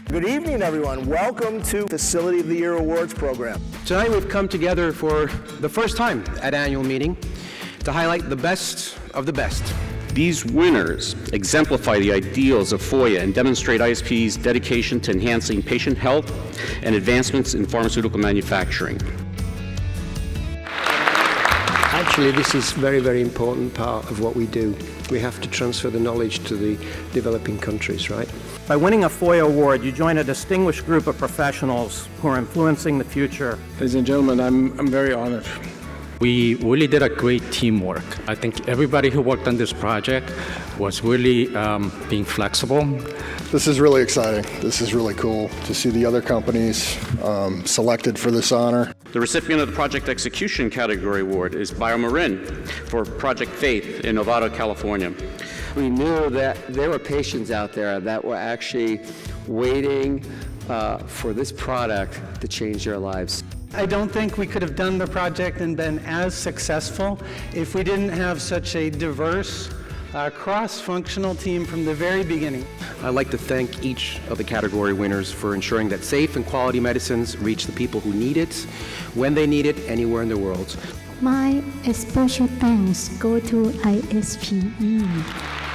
Good evening, everyone. Welcome to Facility of the Year Awards program. Tonight we've come together for the first time at Annual Meeting to highlight the best of the best. These winners exemplify the ideals of FOYA and demonstrate ISPE's dedication to enhancing patient health and advancements in pharmaceutical manufacturing. Actually, this is a very, very important part of what we do. We have to transfer the knowledge to the developing countries, right? By winning a FOYA award, you join a distinguished group of professionals who are influencing the future. Ladies and gentlemen, I'm very honored. We really did a great teamwork. I think everybody who worked on this project was really being flexible. This is really exciting. This is really cool to see the other companies selected for this honor. The recipient of the Project Execution Category Award is BioMarin for Project Faith in Novato, California. We knew that there were patients out there that were actually waiting for this product to change their lives. I don't think we could have done the project and been as successful if we didn't have such a diverse, cross-functional team from the very beginning. I'd like to thank each of the category winners for ensuring that safe and quality medicines reach the people who need it, when they need it, anywhere in the world. My special thanks go to ISPE.